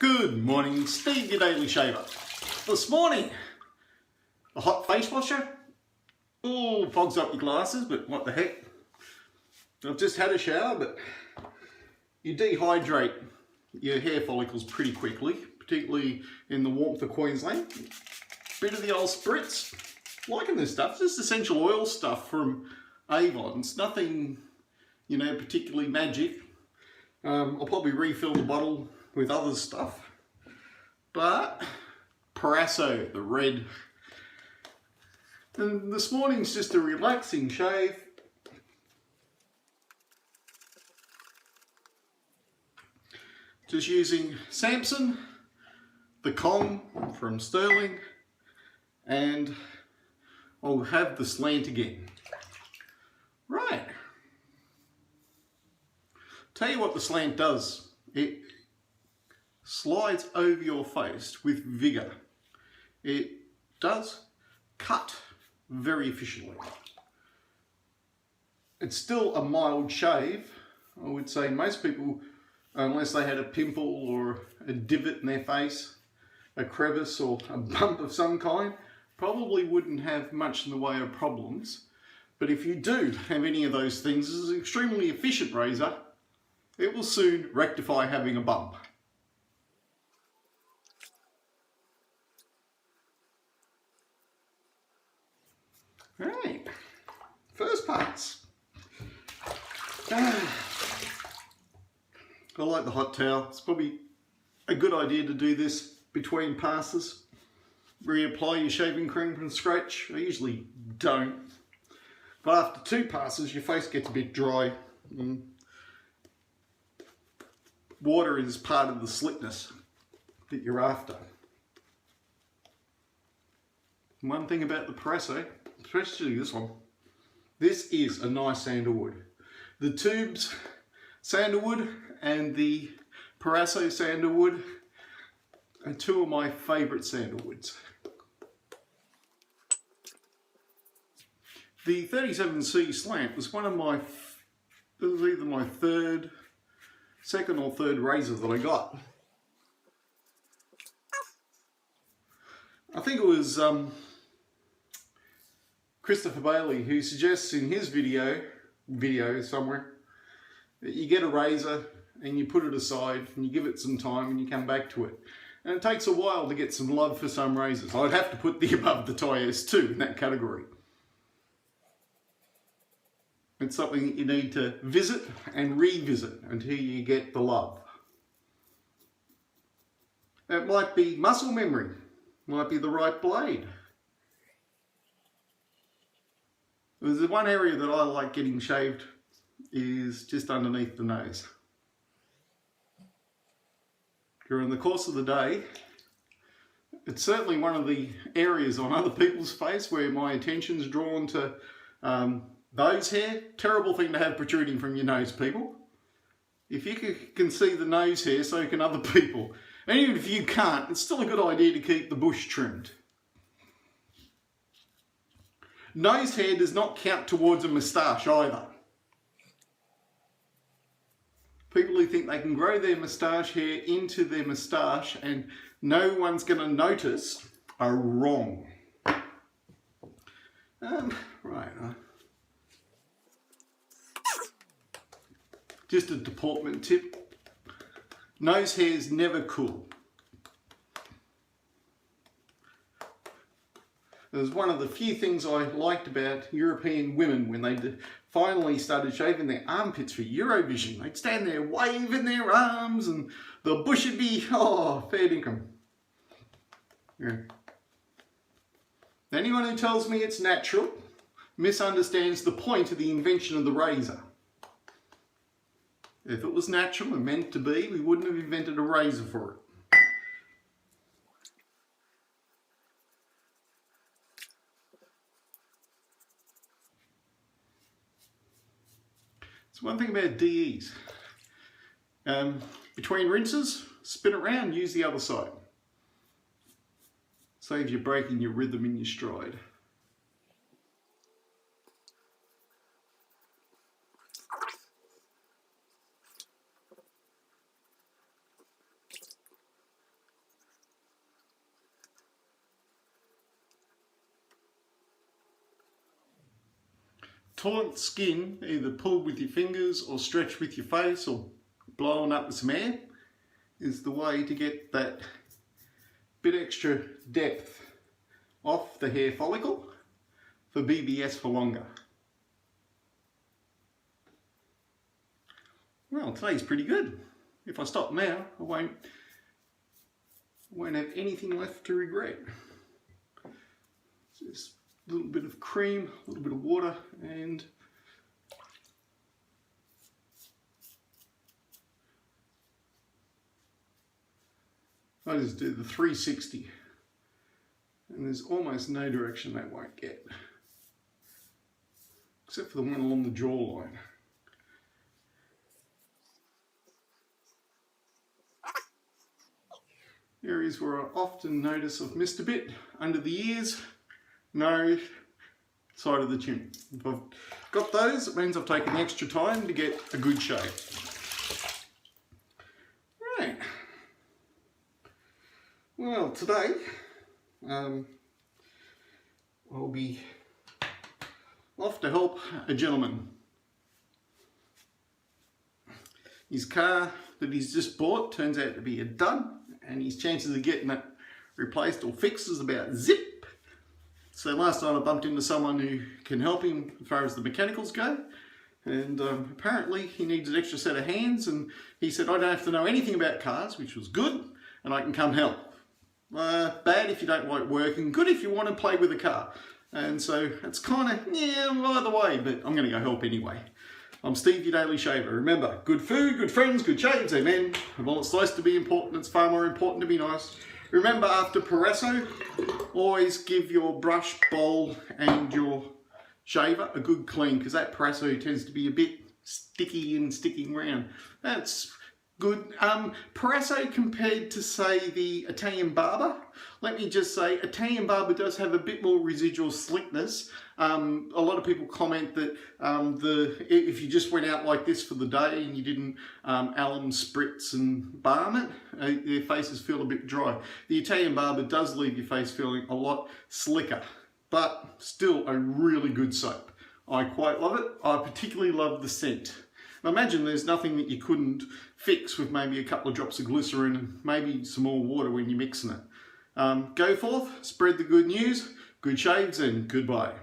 Good morning, Steve, your daily shaver. This morning, a hot face washer. Oh, fogs up your glasses, but what the heck. I've just had a shower, but you dehydrate your hair follicles pretty quickly, particularly in the warmth of Queensland. Bit of the old spritz. Liking this stuff, just essential oil stuff from Avon. It's nothing, particularly magic. I'll probably refill the bottle with other stuff, but Proraso, the red. And this morning's just a relaxing shave. Just using Samson, the Kong from Sterling, and I'll have the slant again. Right. Tell you what the slant does. It slides over your face with vigour. It does cut very efficiently. It's still a mild shave. I would say most people, unless they had a pimple or a divot in their face, a crevice or a bump of some kind, probably wouldn't have much in the way of problems. But if you do have any of those things, this is an extremely efficient razor. It will soon rectify having a bump. Alright, first pass. I like the hot towel. It's probably a good idea to do this between passes. Reapply your shaving cream from scratch. I usually don't. But after 2 passes, your face gets a bit dry. Water is part of the slickness that you're after. One thing about the Proraso, especially this one, this is a nice sandalwood. The Tubes sandalwood and the Proraso sandalwood are 2 of my favourite sandalwoods. The 37C slant was one of my, it was either my second or third razor that I got. I think it was Christopher Bailey who suggests in his video somewhere that you get a razor and you put it aside and you give it some time and you come back to it. And it takes a while to get some love for some razors. I'd have to put the Above the Tie S2 in that category. It's something that you need to visit and revisit until you get the love. It might be muscle memory, might be the right blade. There's one area that I like getting shaved is just underneath the nose. During the course of the day, it's certainly one of the areas on other people's face where my attention's drawn to nose hair. Terrible thing to have protruding from your nose, people. If you can see the nose hair, so can other people. And even if you can't, it's still a good idea to keep the bush trimmed. Nose hair does not count towards a moustache either. People who think they can grow their moustache hair into their moustache and no one's going to notice are wrong. Right. Just a deportment tip. Nose hair is never cool. It was one of the few things I liked about European women when they finally started shaving their armpits for Eurovision. They'd stand there waving their arms and the bush would be, fair dinkum. Yeah. Anyone who tells me it's natural misunderstands the point of the invention of the razor. If it was natural and meant to be, we wouldn't have invented a razor for it. So one thing about DEs, between rinses, spin around, use the other side. Saves you breaking your rhythm in your stride. taut skin, either pulled with your fingers or stretched with your face or blowing up with some air, is the way to get that bit extra depth off the hair follicle for BBS for longer. Well, today's pretty good. If I stop now, I won't have anything left to regret. Just a little bit of cream, a little bit of water, and I just do the 360, and there's almost no direction that won't get, except for the one along the jawline. Areas where I often notice I've missed a bit: under the ears, nose, side of the chin. If I've got those, it means I've taken the extra time to get a good shave. Right. Well, today I'll be off to help a gentleman. His car that he's just bought turns out to be a dud, and his chances of getting it replaced or fixed is about zip. So last night I bumped into someone who can help him as far as the mechanicals go, and apparently he needs an extra set of hands, and he said I don't have to know anything about cars, which was good, and I can come help. Bad if you don't like working, good if you want to play with a car. And so it's kind of, yeah, either way, but I'm going to go help anyway. I'm Steve, your daily shaver. Remember, good food, good friends, good shaves, amen. And while it's nice to be important, it's far more important to be nice. Remember, after Proraso, always give your brush, bowl and your shaver a good clean, because that Proraso tends to be a bit sticky and sticking around. That's good. Proraso compared to, say, the Italian Barber, let me just say, Italian Barber does have a bit more residual slickness. A lot of people comment that if you just went out like this for the day and you didn't alum spritz and balm it, their faces feel a bit dry. The Italian Barber does leave your face feeling a lot slicker, but still a really good soap. I quite love it. I particularly love the scent. I imagine there's nothing that you couldn't fix with maybe a couple of drops of glycerin and maybe some more water when you're mixing it. Go forth, spread the good news, good shaves, and goodbye.